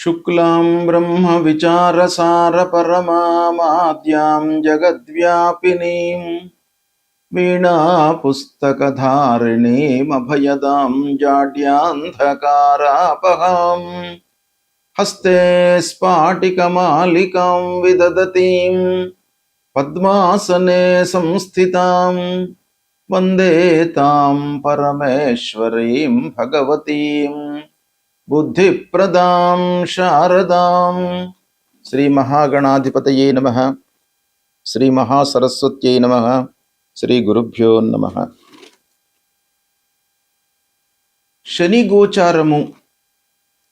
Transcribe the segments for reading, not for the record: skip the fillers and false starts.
శుక్లాం బ్రహ్మ విచారసార పరమామాద్యాం జగద్వ్యాపినీం వీణా పుస్తకధారిణీమభయదాం జాడ్యాంధకారాపహాం హస్తే స్ఫాటికమాలికాం విదదతీం పద్మాసనే సంస్థితాం వందే తాం పరమేశ్వరీం భగవతీం బుద్ధిప్రదాం శారదాం. శ్రీ మహాగణాధిపతయే నమః. శ్రీ మహాసరస్వత్యై నమః. శ్రీ గురుభ్యో నమః. శని గోచారము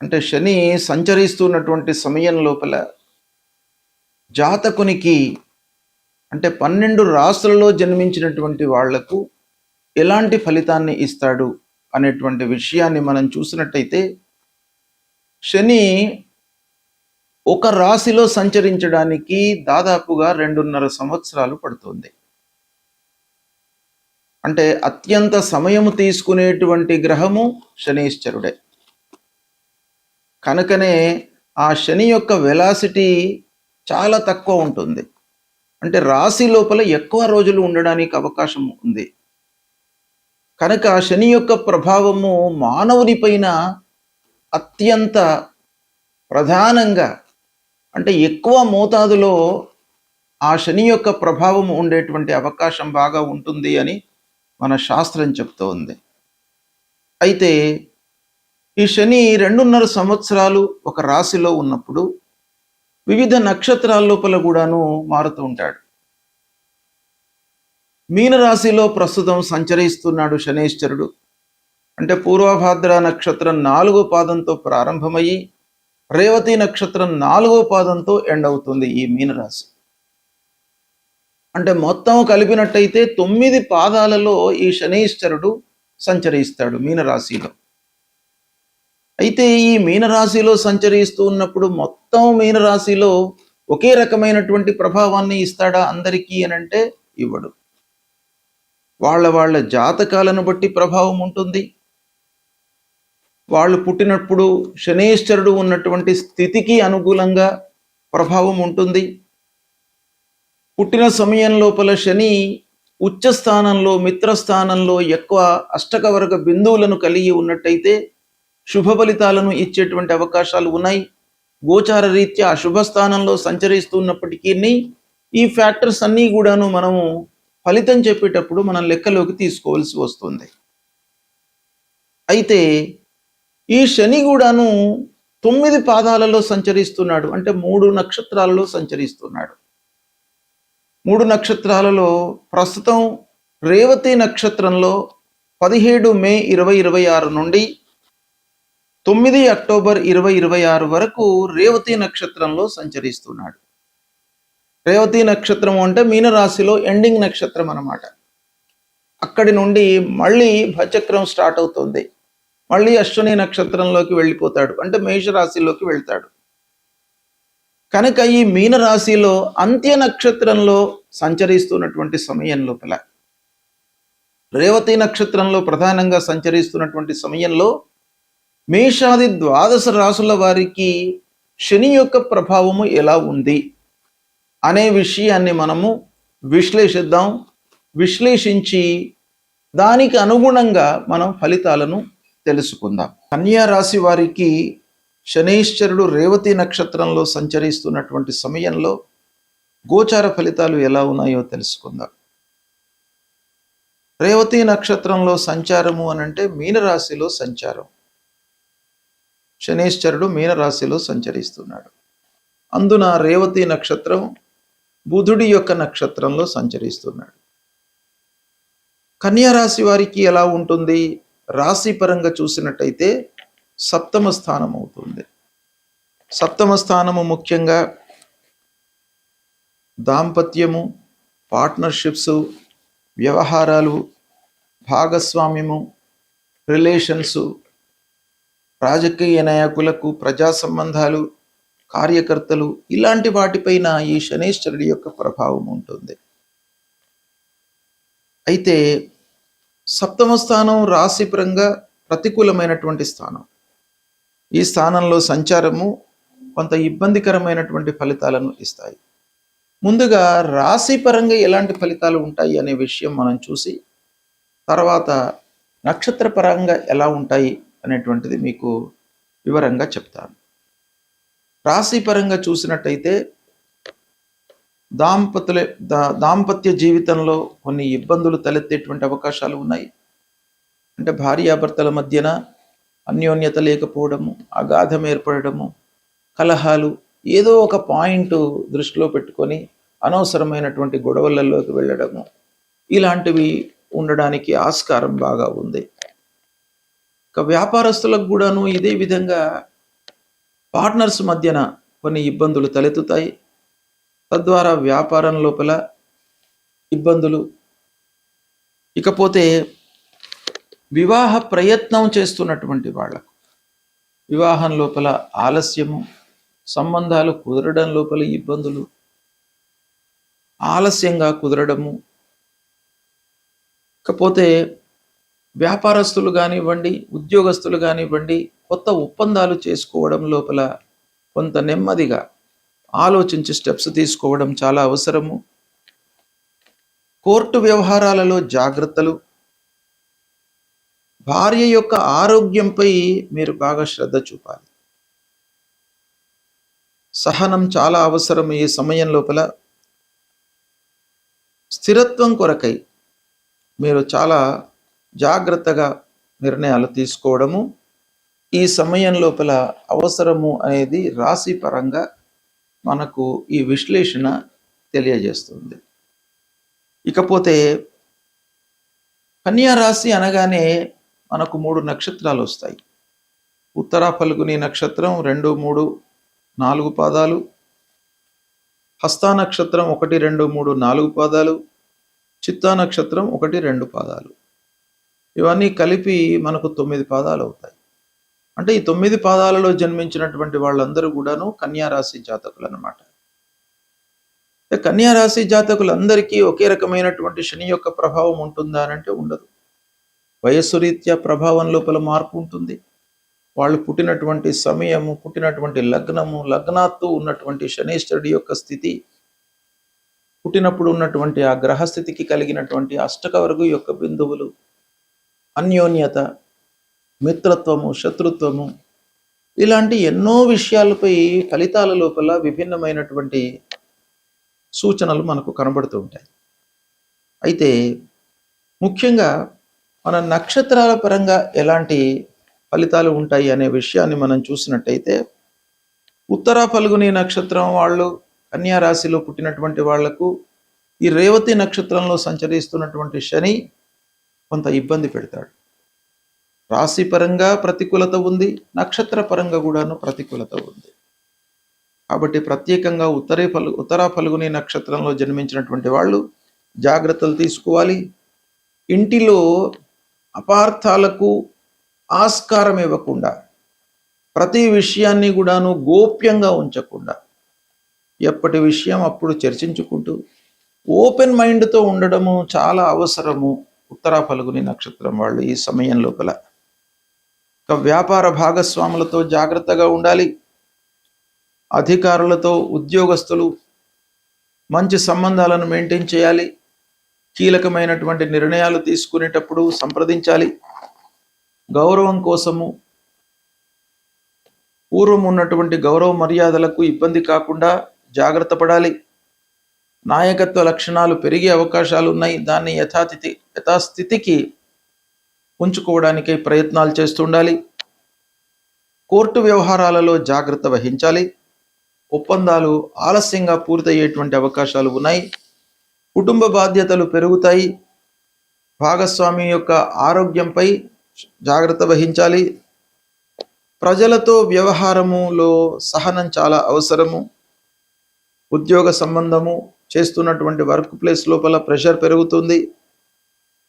అంటే శని సంచరిస్తున్నటువంటి సమయం లోపల జాతకునికి అంటే 12 రాశులలో జన్మించినటువంటి వాళ్లకు ఎలాంటి ఫలితాన్ని ఇస్తాడు అనేటువంటి విషయాన్ని మనం చూసినట్టయితే, శని ఒక రాశిలో సంచరించడానికి దాదాపుగా 2.5 సంవత్సరాలు పడుతుంది. అంటే అత్యంత సమయము తీసుకునేటువంటి గ్రహము శనీశ్వరుడే. కనుకనే ఆ శని యొక్క వెలాసిటీ చాలా తక్కువ ఉంటుంది. అంటే రాశి లోపల ఎక్కువ రోజులు ఉండడానికి అవకాశం ఉంది. కనుక శని యొక్క ప్రభావము మానవుని పైన అత్యంత ప్రధానంగా అంటే ఎక్కువ మోతాదులో ఆ శని యొక్క ప్రభావం ఉండేటువంటి అవకాశం బాగా ఉంటుంది అని మన శాస్త్రం చెప్తోంది. అయితే ఈ శని 2.5 సంవత్సరాలు ఒక రాశిలో ఉన్నప్పుడు వివిధ నక్షత్రాల లోపల కూడాను మారుతూ ఉంటాడు. మీనరాశిలో ప్రస్తుతం సంచరిస్తున్నాడు శనీశ్వరుడు. అంటే పూర్వభాద్ర నక్షత్రం 4వ పాదంతో ప్రారంభమయ్యి రేవతి నక్షత్రం 4వ పాదంతో ఎండ్ అవుతుంది ఈ మీనరాశి. అంటే మొత్తం కలిపినట్టయితే 9 పాదాలలో ఈ శనీశ్వరుడు సంచరిస్తాడు మీనరాశిలో. అయితే ఈ మీనరాశిలో సంచరిస్తూ ఉన్నప్పుడు మొత్తం మీనరాశిలో ఒకే రకమైనటువంటి ప్రభావాన్ని ఇస్తాడా అందరికీ అనంటే ఇవ్వడు. వాళ్ళ జాతకాలను బట్టి ప్రభావం ఉంటుంది. వాళ్ళు పుట్టినప్పుడు శనీశ్వరుడు ఉన్నటువంటి స్థితికి అనుకూలంగా ప్రభావం ఉంటుంది. పుట్టిన సమయం లోపల శని ఉచ్చ స్థానంలో మిత్రస్థానంలో ఎక్కువ అష్టకవర్గ బిందువులను కలిగి ఉన్నట్టయితే శుభ ఫలితాలను ఇచ్చేటువంటి అవకాశాలు ఉన్నాయి. గోచార రీత్యా అశుభ స్థానంలో సంచరిస్తున్నప్పటికీ ఈ ఫ్యాక్టర్స్ అన్నీ కూడాను మనము ఫలితం చెప్పేటప్పుడు మనం లెక్కలోకి తీసుకోవాల్సి వస్తుంది. అయితే ఈ శని కూడాను 9 పాదాలలో సంచరిస్తున్నాడు. అంటే 3 నక్షత్రాలలో సంచరిస్తున్నాడు. 3 నక్షత్రాలలో ప్రస్తుతం రేవతి నక్షత్రంలో 17 మే 2026 నుండి 9 అక్టోబర్ 2026 వరకు రేవతి నక్షత్రంలో సంచరిస్తున్నాడు. రేవతి నక్షత్రం అంటే మీనరాశిలో ఎండింగ్ నక్షత్రం అన్నమాట. అక్కడి నుండి మళ్ళీ భచక్రం స్టార్ట్ అవుతుంది. మళ్ళీ అశ్విని నక్షత్రంలోకి వెళ్ళిపోతాడు. అంటే మేషరాశిలోకి వెళ్తాడు. కనుక ఈ మీనరాశిలో అంత్య నక్షత్రంలో సంచరిస్తున్నటువంటి సమయం లోపల రేవతి నక్షత్రంలో ప్రధానంగా సంచరిస్తున్నటువంటి సమయంలో మేషాది 12 రాశుల వారికి శని యొక్క ప్రభావము ఎలా ఉంది అనే విషయాన్ని మనము విశ్లేషిద్దాం. విశ్లేషించి దానికి అనుగుణంగా మనం ఫలితాలను తెలుసుకుందాం. కన్యా రాశి వారికి శనీశ్వరుడు రేవతి నక్షత్రంలో సంచరిస్తున్నటువంటి సమయంలో గోచార ఫలితాలు ఎలా ఉన్నాయో తెలుసుకుందాం. రేవతి నక్షత్రంలో సంచారము అనంటే మీనరాశిలో సంచారం. శనీశ్వరుడు మీనరాశిలో సంచరిస్తున్నాడు. అందున రేవతి నక్షత్రం బుధుడి యొక్క నక్షత్రంలో సంచరిస్తున్నాడు. కన్యా రాశి వారికి ఎలా ఉంటుంది? రాశి పరంగా చూసినట్టయితే 7వ స్థానం అవుతుంది. 7వ స్థానము ముఖ్యంగా దాంపత్యము, పార్ట్నర్షిప్స్, వ్యవహారాలు, భాగస్వామ్యము, రిలేషన్స్, రాజకీయ నాయకులకు ప్రజా సంబంధాలు, కార్యకర్తలు ఇలాంటి వాటిపైన ఈ శనీశ్వరుడి యొక్క ప్రభావం ఉంటుంది. అయితే 7వ స్థానం రాశిపరంగా ప్రతికూలమైనటువంటి స్థానం. ఈ స్థానంలో సంచారము కొంత ఇబ్బందికరమైనటువంటి ఫలితాలను ఇస్తాయి. ముందుగా రాశి పరంగా ఎలాంటి ఫలితాలు ఉంటాయి అనే విషయం మనం చూసి, తర్వాత నక్షత్ర పరంగా ఎలా ఉంటాయి అనేటువంటిది మీకు వివరంగా చెప్తాను. రాశి పరంగా చూసినట్టయితే దాంపత్య జీవితంలో కొన్ని ఇబ్బందులు తలెత్తేటువంటి అవకాశాలు ఉన్నాయి. అంటే భార్యాభర్తల మధ్యన అన్యోన్యత లేకపోవడము, అగాధం ఏర్పడము, కలహాలు, ఏదో ఒక పాయింట్ దృష్టిలో పెట్టుకొని అనవసరమైనటువంటి గొడవలలోకి వెళ్ళడము, ఇలాంటివి ఉండడానికి ఆస్కారం బాగా ఉంది. ఇక వ్యాపారస్తులకు కూడాను ఇదే విధంగా పార్ట్నర్స్ మధ్యన కొన్ని ఇబ్బందులు తలెత్తుతాయి. తద్వారా వ్యాపారం లోపల ఇబ్బందులు. ఇకపోతే వివాహ ప్రయత్నం చేస్తున్నటువంటి వాళ్ళకు వివాహం లోపల ఆలస్యము, సంబంధాలు కుదరడం లోపల ఇబ్బందులు, ఆలస్యంగా కుదరడము. ఇకపోతే వ్యాపారస్తులు కానివ్వండి, ఉద్యోగస్తులు కానివ్వండి, కొత్త ఒప్పందాలు చేసుకోవడం లోపల కొంత నెమ్మదిగా ఆలోచించి స్టెప్స్ తీసుకోవడం చాలా అవసరము. కోర్టు వ్యవహారాలలో జాగ్రత్తలు. భార్య యొక్క ఆరోగ్యంపై మీరు బాగా శ్రద్ధ చూపాలి. సహనం చాలా అవసరం ఈ సమయం లోపల. స్థిరత్వం కొరకై మీరు చాలా జాగ్రత్తగా నిర్ణయాలు తీసుకోవడము ఈ సమయం లోపల అవసరము అనేది రాశి పరంగా మనకు ఈ విశ్లేషణ తెలియజేస్తుంది. ఇకపోతే కన్యా రాశి అనగానే మనకు 3 నక్షత్రాలు వస్తాయి. ఉత్తర ఫల్గుని నక్షత్రం 2, 3, 4 పాదాలు, హస్తా నక్షత్రం 1, 2, 3, 4 పాదాలు, చిత్తా నక్షత్రం 1, 2 పాదాలు. ఇవన్నీ కలిపి మనకు 9 పాదాలు అవుతాయి. అంటే ఈ 9 పాదాలలో జన్మించినటువంటి వాళ్ళందరూ కూడాను కన్యా రాశి జాతకులు అన్నమాట. కన్యా రాశి జాతకులందరికీ ఒకే రకమైనటువంటి శని యొక్క ప్రభావం ఉంటుందా అని అంటే ఉండదు. వయస్సు రీత్యా ప్రభావం లోపల మార్పు ఉంటుంది. వాళ్ళు పుట్టినటువంటి సమయము, పుట్టినటువంటి లగ్నము, లగ్నాత్తు ఉన్నటువంటి శనీశ్వరుడి యొక్క స్థితి, పుట్టినప్పుడు ఉన్నటువంటి ఆ గ్రహస్థితికి కలిగినటువంటి అష్టకవర్గు యొక్క బిందువులు, అన్యోన్యత, మిత్రత్వము, శత్రుత్వము, ఇలాంటి ఎన్నో విషయాలపై ఫలితాల లోపల విభిన్నమైనటువంటి సూచనలు మనకు కనబడుతూ ఉంటాయి. అయితే ముఖ్యంగా మన నక్షత్రాల పరంగా ఎలాంటి ఫలితాలు ఉంటాయి అనే విషయాన్ని మనం చూసినట్టయితే, ఉత్తర ఫల్గుని నక్షత్రం వాళ్ళు, కన్యా రాశిలో పుట్టినటువంటి వాళ్లకు ఈ రేవతి నక్షత్రంలో సంచరిస్తున్నటువంటి శని కొంత ఇబ్బంది పెడతాడు. రాశి పరంగా ప్రతికూలత ఉంది, నక్షత్ర పరంగా కూడాను ప్రతికూలత ఉంది. కాబట్టి ప్రత్యేకంగా ఉత్తర ఫల్గుని నక్షత్రంలో జన్మించినటువంటి వాళ్ళు జాగ్రత్తలు తీసుకోవాలి. ఇంటిలో అపార్థాలకు ఆస్కారం ఇవ్వకుండా, ప్రతి విషయాన్ని కూడాను గోప్యంగా ఉంచకుండా, ఎప్పటి విషయం అప్పుడు చర్చించుకుంటూ ఓపెన్ మైండ్తో ఉండడము చాలా అవసరము ఉత్తర ఫల్గుని నక్షత్రం వాళ్ళు ఈ సమయం లోపల. వ్యాపార భాగస్వాములతో జాగ్రత్తగా ఉండాలి. అధికారులతో, ఉద్యోగస్తులు మంచి సంబంధాలను మెయింటైన్ చేయాలి. కీలకమైనటువంటి నిర్ణయాలు తీసుకునేటప్పుడు సంప్రదించాలి. గౌరవం కోసము, పూర్వం ఉన్నటువంటి గౌరవ మర్యాదలకు ఇబ్బంది కాకుండా జాగ్రత్త పడాలి. నాయకత్వ లక్షణాలు పెరిగే అవకాశాలు ఉన్నాయి. దాన్ని యథాస్థితికి ఉంచుకోవడానికై ప్రయత్నాలు చేస్తుండాలి. కోర్టు వ్యవహారాలలో జాగ్రత్త వహించాలి. ఒప్పందాలు ఆలస్యంగా పూర్తయ్యేటువంటి అవకాశాలు ఉన్నాయి. కుటుంబ బాధ్యతలు పెరుగుతాయి. భాగస్వామి యొక్క ఆరోగ్యంపై జాగ్రత్త వహించాలి. ప్రజలతో వ్యవహారములో సహనం చాలా అవసరము. ఉద్యోగ సంబంధము చేస్తున్నటువంటి వర్క్ ప్లేస్ లోపల ప్రెషర్ పెరుగుతుంది.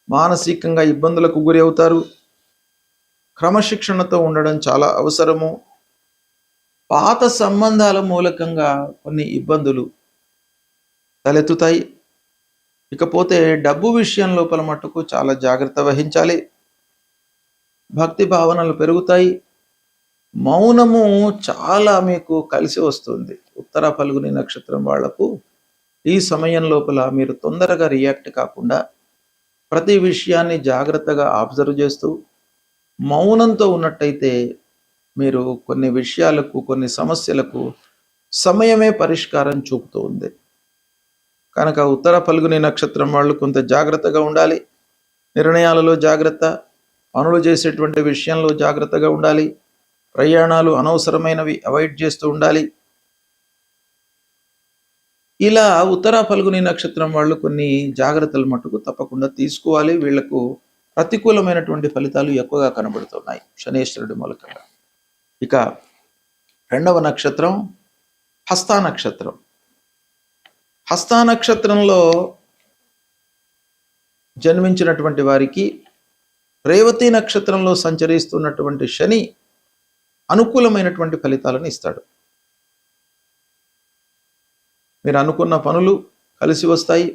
మానసికంగా ఇబ్బందులకు గురి అవుతారు. క్రమశిక్షణతో ఉండడం చాలా అవసరము. పాత సంబంధాల మూలకంగా కొన్ని ఇబ్బందులు తలెత్తుతాయి. ఇకపోతే డబ్బు విషయం లోపల మట్టుకు చాలా జాగ్రత్త వహించాలి. భక్తి భావనలు పెరుగుతాయి. మౌనము చాలా మీకు కలిసి వస్తుంది. ఉత్తర ఫల్గుని నక్షత్రం వాళ్లకు ఈ సమయం లోపల మీరు తొందరగా రియాక్ట్ కాకుండా ప్రతి విషయాన్ని జాగ్రత్తగా అబ్జర్వ్ చేస్తూ మౌనంతో ఉన్నట్టయితే మీరు కొన్ని విషయాలకు, కొన్ని సమస్యలకు సమయమే పరిష్కారం చూపుతూ ఉంది. కనుక ఉత్తర ఫల్గుని నక్షత్రం వాళ్ళు కొంత జాగ్రత్తగా ఉండాలి. నిర్ణయాలలో జాగ్రత్త, పనులు చేసేటువంటి విషయంలో జాగ్రత్తగా ఉండాలి. ప్రయాణాలు అనవసరమైనవి అవాయిడ్ చేస్తూ ఉండాలి. ఇలా ఉత్తర ఫల్గుని నక్షత్రం వాళ్ళు కొన్ని జాగ్రత్తలు మటుకు తప్పకుండా తీసుకోవాలి. వీళ్లకు ప్రతికూలమైనటువంటి ఫలితాలు ఎక్కువగా కనబడుతున్నాయి శనేశ్వరుడి మూలకంగా. ఇక రెండవ నక్షత్రం హస్త నక్షత్రం. హస్త నక్షత్రంలో జన్మించినటువంటి వారికి రేవతి నక్షత్రంలో సంచరిస్తున్నటువంటి శని అనుకూలమైనటువంటి ఫలితాలను ఇస్తాడు. మీరు అనుకున్న పనులు కలిసి వస్తాయి.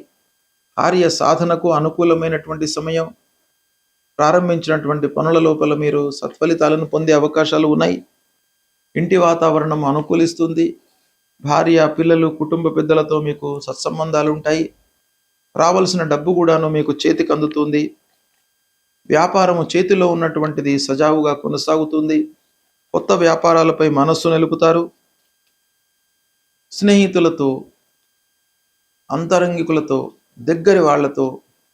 కార్య సాధనకు అనుకూలమైనటువంటి సమయం. ప్రారంభించినటువంటి పనుల లోపల మీరు సత్ఫలితాలను పొందే అవకాశాలు ఉన్నాయి. ఇంటి వాతావరణం అనుకూలిస్తుంది. భార్య, పిల్లలు, కుటుంబ పెద్దలతో మీకు సత్సంబంధాలు ఉంటాయి. రావాల్సిన డబ్బు కూడాను మీకు చేతికి అందుతుంది. వ్యాపారము చేతిలో ఉన్నటువంటిది సజావుగా కొనసాగుతుంది. కొత్త వ్యాపారాలపై మనస్సు నిలుపుతారు. స్నేహితులతో, అంతరంగికులతో, దగ్గరి వాళ్లతో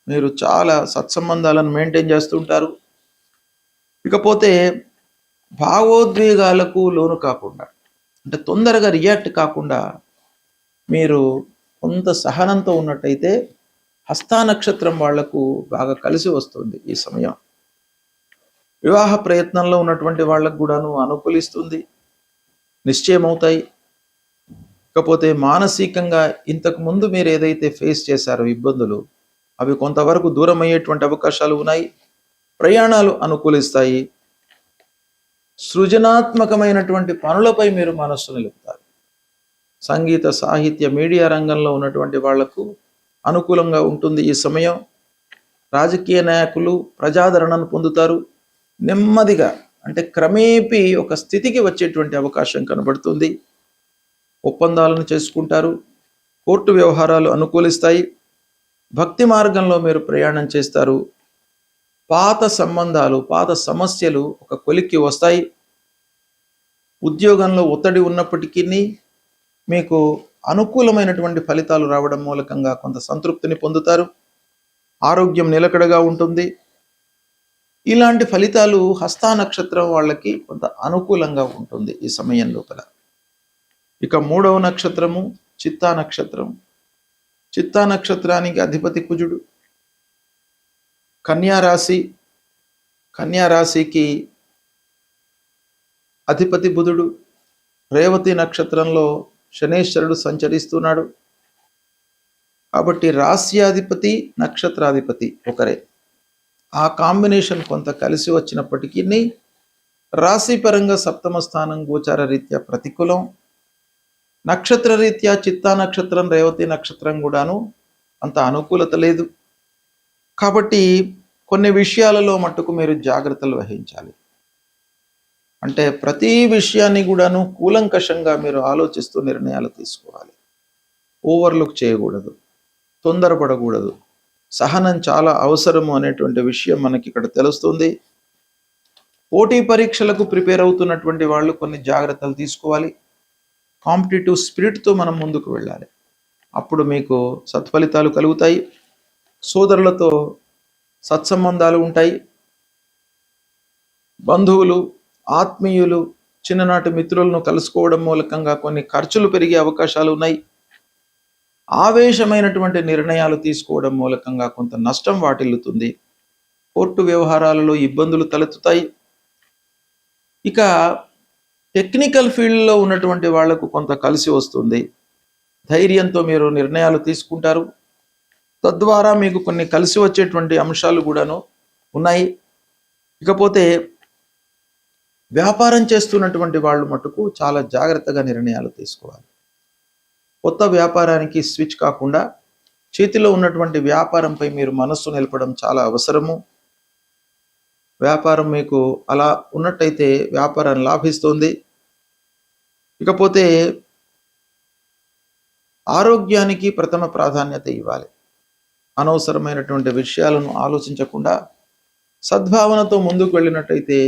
మీరు చాలా సత్సంబంధాలను మెయింటైన్ చేస్తుంటారు. ఇకపోతే భావోద్వేగాలకు లోను కాకుండా, అంటే తొందరగా రియాక్ట్ కాకుండా మీరు కొంత సహనంతో ఉన్నట్టయితే హస్త నక్షత్రం వాళ్లకు బాగా కలిసి వస్తుంది ఈ సమయం. వివాహ ప్రయత్నంలో ఉన్నటువంటి వాళ్ళకు కూడాను అనుకూలిస్తుంది, నిశ్చయమవుతాయి. ఇకపోతే మానసికంగా ఇంతకు ముందు మీరు ఏదైతే ఫేస్ చేశారో ఇబ్బందులు, అవి కొంతవరకు దూరం అయ్యేటువంటి అవకాశాలు ఉన్నాయి. ప్రయాణాలు అనుకూలిస్తాయి. సృజనాత్మకమైనటువంటి పనులపై మీరు మనస్సు నిలుపుతారు. సంగీత, సాహిత్య, మీడియా రంగంలో ఉన్నటువంటి వాళ్లకు అనుకూలంగా ఉంటుంది ఈ సమయం. రాజకీయ నాయకులు ప్రజాదరణను పొందుతారు. నెమ్మదిగా, అంటే క్రమేపీ ఒక స్థితికి వచ్చేటువంటి అవకాశం కనబడుతుంది. ఒప్పందాలను చేసుకుంటారు. కోర్టు వ్యవహారాలు అనుకూలిస్తాయి. భక్తి మార్గంలో మీరు ప్రయాణం చేస్తారు. పాత సంబంధాలు, పాత సమస్యలు ఒక కొలిక్కి వస్తాయి. ఉద్యోగంలో ఒత్తిడి ఉన్నప్పటికీ మీకు అనుకూలమైనటువంటి ఫలితాలు రావడం మూలకంగా కొంత సంతృప్తిని పొందుతారు. ఆరోగ్యం నిలకడగా ఉంటుంది. ఇలాంటి ఫలితాలు హస్త నక్షత్రం వాళ్ళకి కొంత అనుకూలంగా ఉంటుంది ఈ సమయం లోపల. ఇక మూడవ నక్షత్రము చిత్తా నక్షత్రం. చిత్తా నక్షత్రానికి అధిపతి కుజుడు. కన్యారాశి, కన్యారాశికి అధిపతి బుధుడు. రేవతి నక్షత్రంలో శనేశ్వరుడు సంచరిస్తున్నాడు. కాబట్టి రాశ్యాధిపతి, నక్షత్రాధిపతి ఒకరే. ఆ కాంబినేషన్ కొంత కలిసి వచ్చినప్పటికీ రాశిపరంగా సప్తమ స్థానం గోచార రీత్యా ప్రతికూలం. నక్షత్ర రీత్యా చిత్తా నక్షత్రం, రేవతి నక్షత్రం కూడాను అంత అనుకూలత లేదు. కాబట్టి కొన్ని విషయాలలో మట్టుకు మీరు జాగ్రత్తలు వహించాలి. అంటే ప్రతి విషయాన్ని కూడాను కూలంకషంగా మీరు ఆలోచిస్తూ నిర్ణయాలు తీసుకోవాలి. ఓవర్లుక్ చేయకూడదు, తొందరపడకూడదు. సహనం చాలా అవసరము అనేటువంటి విషయం మనకి ఇక్కడ తెలుస్తుంది. పోటీ పరీక్షలకు ప్రిపేర్ అవుతున్నటువంటి వాళ్ళు కొన్ని జాగ్రత్తలు తీసుకోవాలి. కాంపిటేటివ్ స్పిరిట్తో మనం ముందుకు వెళ్ళాలి. అప్పుడు మీకు సత్ఫలితాలు కలుగుతాయి. సోదరులతో సత్సంబంధాలు ఉంటాయి. బంధువులు, ఆత్మీయులు, చిన్ననాటి మిత్రులను కలుసుకోవడం మూలకంగా కొన్ని ఖర్చులు పెరిగే అవకాశాలు ఉన్నాయి. ఆవేశమైనటువంటి నిర్ణయాలు తీసుకోవడం మూలకంగా కొంత నష్టం వాటిల్లుతుంది. కోర్టు వ్యవహారాలలో ఇబ్బందులు తలెత్తుతాయి. ఇక టెక్నికల్ ఫీల్డ్లో ఉన్నటువంటి వాళ్లకు కొంత కలిసి వస్తుంది. ధైర్యంతో మీరు నిర్ణయాలు తీసుకుంటారు. తద్వారా మీకు కొన్ని కలిసి వచ్చేటువంటి అంశాలు కూడాను ఉన్నాయి. ఇకపోతే వ్యాపారం చేస్తున్నటువంటి వాళ్ళు మటుకు చాలా జాగ్రత్తగా నిర్ణయాలు తీసుకోవాలి. కొత్త వ్యాపారానికి స్విచ్ కాకుండా చేతిలో ఉన్నటువంటి వ్యాపారంపై మీరు మనస్సు నిలపడం చాలా అవసరము. వ్యాపారం మీకు అలా ఉన్నట్టయితే వ్యాపారం లాభిస్తుంది. ఇకపోతే ఆరోగ్యానికి ప్రథమ ప్రాధాన్యత ఇవ్వాలి. అనవసరమైనటువంటి విషయాలను ఆలోచించకుండా సద్భావనతో ముందుకు వెళ్ళినట్టయితే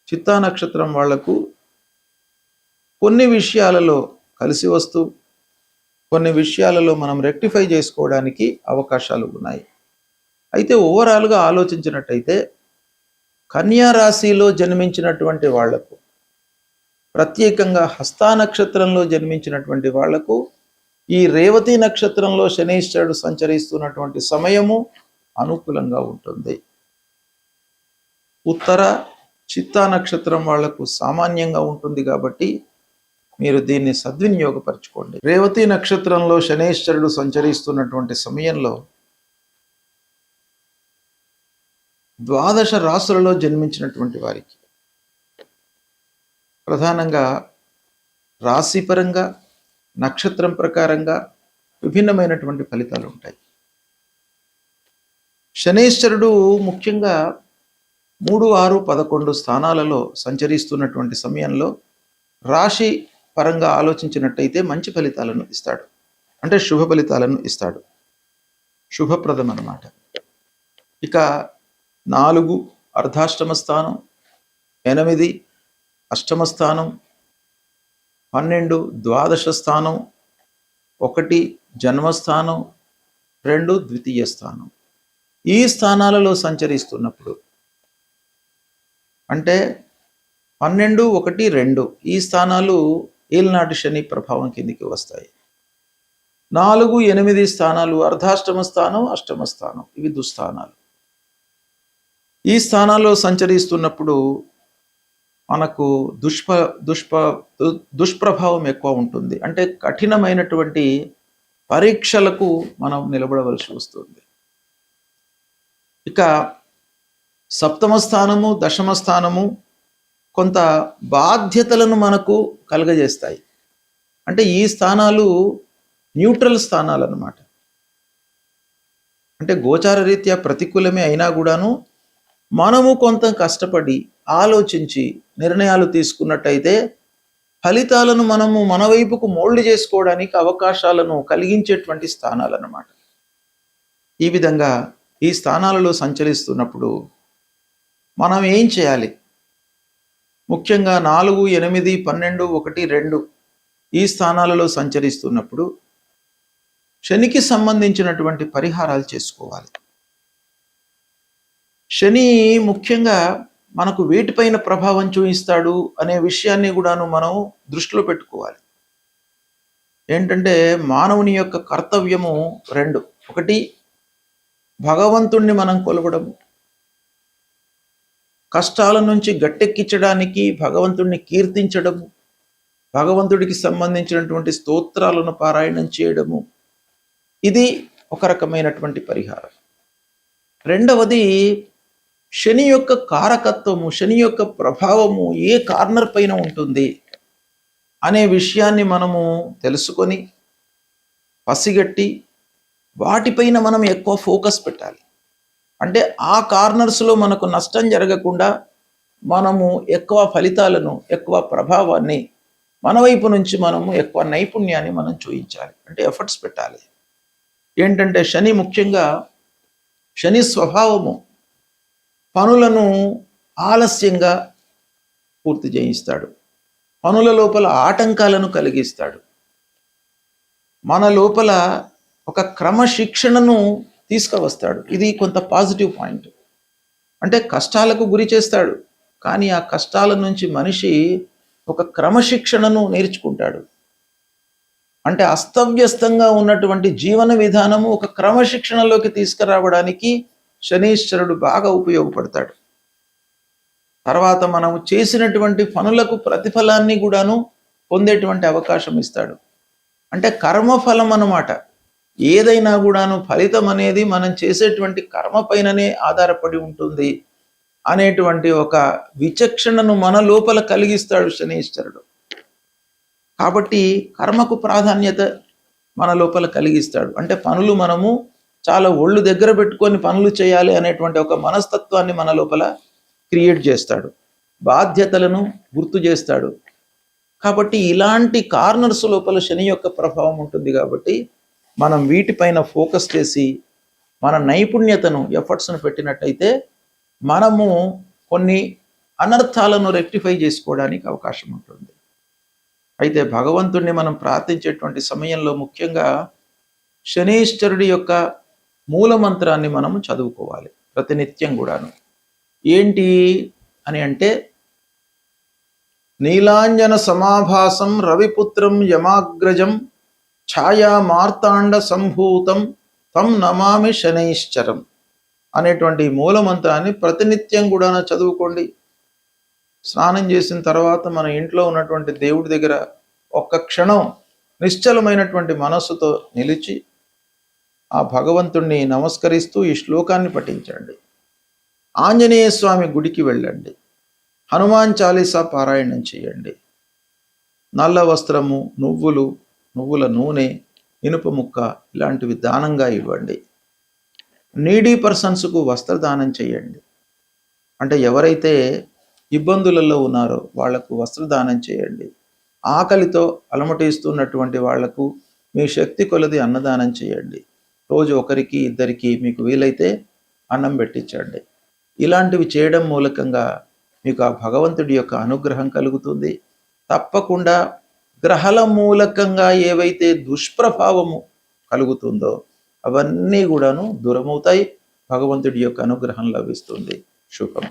చిత్తా నక్షత్రం వాళ్లకు కొన్ని విషయాలలో కలిసి వస్తూ కొన్ని విషయాలలో మనం రెక్టిఫై చేసుకోవడానికి అవకాశాలు ఉన్నాయి. అయితే ఓవరాల్గా ఆలోచించినట్టయితే కన్యా రాశిలో జన్మించినటువంటి వాళ్లకు, ప్రత్యేకంగా హస్తా నక్షత్రంలో జన్మించినటువంటి వాళ్లకు ఈ రేవతి నక్షత్రంలో శనీశ్వరుడు సంచరిస్తున్నటువంటి సమయము అనుకూలంగా ఉంటుంది. ఉత్తర చిత్తా నక్షత్రం వాళ్లకు సామాన్యంగా ఉంటుంది కాబట్టి మీరు దీన్ని సద్వినియోగపరచుకోండి. రేవతి నక్షత్రంలో శనీశ్వరుడు సంచరిస్తున్నటువంటి సమయంలో ద్వాదశ రాశులలో జన్మించినటువంటి వారికి ప్రధానంగా రాశిపరంగా నక్షత్రం ప్రకారంగా విభిన్నమైనటువంటి ఫలితాలు ఉంటాయి. శనీశ్వరుడు ముఖ్యంగా 3, 6, 11 స్థానాలలో సంచరిస్తున్నటువంటి సమయంలో రాశి పరంగా ఆలోచించినట్టయితే మంచి ఫలితాలను ఇస్తాడు. అంటే శుభ ఫలితాలను ఇస్తాడు, శుభప్రదం అన్నమాట. ఇక 4 అర్ధాష్టమ స్థానం, 8 అష్టమ స్థానం, 12 ద్వాదశ స్థానం, 1 జన్మస్థానం, 2 ద్వితీయ స్థానం. ఈ స్థానాలలో సంచరిస్తున్నప్పుడు అంటే 12, 1, 2 ఈ స్థానాలు ఏలినాటి శని ప్రభావం కిందికి వస్తాయి. 4, 8 స్థానాలు అర్ధాష్టమ స్థానం, అష్టమ స్థానం, ఇవి దుస్థానాలు. ఈ స్థానాల్లో సంచరిస్తున్నప్పుడు మనకు దుష్ప్రభావం ఎక్కువ ఉంటుంది. అంటే కఠినమైనటువంటి పరీక్షలకు మనం నిలబడవలసి వస్తుంది. ఇక సప్తమ స్థానము, దశమ స్థానము కొంత బాధ్యతలను మనకు కలుగజేస్తాయి. అంటే ఈ స్థానాలు న్యూట్రల్ స్థానాలు అన్నమాట. అంటే గోచార రీత్యా ప్రతికూలమే అయినా కూడాను మనము కొంత కష్టపడి ఆలోచించి నిర్ణయాలు తీసుకున్నట్టయితే ఫలితాలను మనము మన వైపుకు మోల్డ్ చేసుకోవడానికి అవకాశాలను కలిగించేటువంటి స్థానాలు అన్నమాట. ఈ విధంగా ఈ స్థానాలలో సంచరిస్తున్నప్పుడు మనం ఏం చేయాలి? ముఖ్యంగా 4, 8, 12, 1, 2 ఈ స్థానాలలో సంచరిస్తున్నప్పుడు శనికి సంబంధించినటువంటి పరిహారాలు చేసుకోవాలి. శని ముఖ్యంగా మనకు వేటిపైన ప్రభావం చూపిస్తాడు అనే విషయాన్ని కూడాను మనం దృష్టిలో పెట్టుకోవాలి. ఏంటంటే మానవుని యొక్క కర్తవ్యము 2. 1 భగవంతుణ్ణి మనం కొలవడము, కష్టాల నుంచి గట్టెక్కించడానికి భగవంతుడిని కీర్తించడము, భగవంతుడికి సంబంధించినటువంటి స్తోత్రాలను పారాయణం చేయడము, ఇది ఒక రకమైనటువంటి పరిహారం. 2వది శని యొక్క కారకత్వము, శని యొక్క ప్రభావము ఏ కార్నర్ పైన ఉంటుంది అనే విషయాన్ని మనము తెలుసుకొని పసిగట్టి వాటిపైన మనం ఎక్కువ ఫోకస్ పెట్టాలి. అంటే ఆ కార్నర్స్లో మనకు నష్టం జరగకుండా మనము ఎక్కువ ఫలితాలను, ఎక్కువ ప్రభావాన్ని మన వైపు నుంచి మనము ఎక్కువ నైపుణ్యాన్ని మనం చూపించాలి. అంటే ఎఫర్ట్స్ పెట్టాలి. ఏంటంటే శని ముఖ్యంగా శని స్వభావము పనులను ఆలస్యంగా పూర్తి చేయిస్తాడు, పనుల లోపల ఆటంకాలను కలిగిస్తాడు. మన లోపల ఒక క్రమశిక్షణను తీసుకువస్తాడు. ఇది కొంత పాజిటివ్ పాయింట్. అంటే కష్టాలకు గురి చేస్తాడు, కానీ ఆ కష్టాల నుంచి మనిషి ఒక క్రమశిక్షణను నేర్చుకుంటాడు. అంటే అస్తవ్యస్తంగా ఉన్నటువంటి జీవన విధానము ఒక క్రమశిక్షణలోకి తీసుకురావడానికి శనీశ్వరుడు బాగా ఉపయోగపడతాడు. తర్వాత మనము చేసినటువంటి పనులకు ప్రతిఫలాన్ని కూడాను పొందేటువంటి అవకాశం ఇస్తాడు. అంటే కర్మఫలం అన్నమాట. ఏదైనా కూడాను ఫలితం అనేది మనం చేసేటువంటి కర్మ పైననే ఆధారపడి ఉంటుంది అనేటువంటి ఒక విచక్షణను మన లోపల కలిగిస్తాడు శనీశ్వరుడు. కాబట్టి కర్మకు ప్రాధాన్యత మన లోపల కలిగిస్తాడు. అంటే పనులు మనము చాలా ఒళ్ళు దగ్గర పెట్టుకొని పనులు చేయాలి అనేటువంటి ఒక మనస్తత్వాన్ని మన లోపల క్రియేట్ చేస్తాడు. బాధ్యతలను గుర్తు చేస్తాడు. కాబట్టి ఇలాంటి కార్నర్స్ లోపల శని యొక్క ప్రభావం ఉంటుంది. కాబట్టి మనం వీటిపైన ఫోకస్ చేసి మన నైపుణ్యతను ఎఫర్ట్స్ను పెట్టినట్టయితే మనము కొన్ని అనర్థాలను రెక్టిఫై చేసుకోవడానికి అవకాశం ఉంటుంది. అయితే భగవంతుణ్ణి మనం ప్రార్థించేటువంటి సమయంలో ముఖ్యంగా శనీశ్వరుడి యొక్క మూలమంత్రాన్ని మనము చదువుకోవాలి ప్రతినిత్యం కూడాను. ఏంటి అని అంటే, నీలాంజన సమాభాసం రవిపుత్రం యమాగ్రజం ఛాయా మార్తాండ సంభూతం తం నమామి శనైశ్చరం అనేటువంటి మూలమంత్రాన్ని ప్రతినిత్యం కూడా చదువుకోండి. స్నానం చేసిన తర్వాత మన ఇంట్లో ఉన్నటువంటి దేవుడి దగ్గర ఒక్క క్షణం నిశ్చలమైనటువంటి మనస్సుతో నిలిచి ఆ భగవంతుణ్ణి నమస్కరిస్తూ ఈ శ్లోకాన్ని పఠించండి. ఆంజనేయ స్వామి గుడికి వెళ్ళండి. హనుమాన్ చాలీసా పారాయణం చేయండి. నల్ల వస్త్రము, నువ్వుల నూనె, ఇనుప ముక్క ఇలాంటివి దానంగా ఇవ్వండి. నీడీ పర్సన్స్కు వస్త్రదానం చేయండి. అంటే ఎవరైతే ఇబ్బందులలో ఉన్నారో వాళ్లకు వస్త్రదానం చేయండి. ఆకలితో అలమటిస్తున్నటువంటి వాళ్లకు మీ శక్తి కొలది అన్నదానం చేయండి. రోజు ఒకరికి ఇద్దరికి మీకు వీలైతే అన్నం పెట్టించండి. ఇలాంటివి చేయడం మూలకంగా మీకు ఆ భగవంతుడి యొక్క అనుగ్రహం కలుగుతుంది. తప్పకుండా గ్రహాల మూలకంగా ఏవైతే దుష్ప్రభావము కలుగుతుందో అవన్నీ కూడాను దూరమవుతాయి. భగవంతుడి యొక్క అనుగ్రహం లభిస్తుంది. శుభం.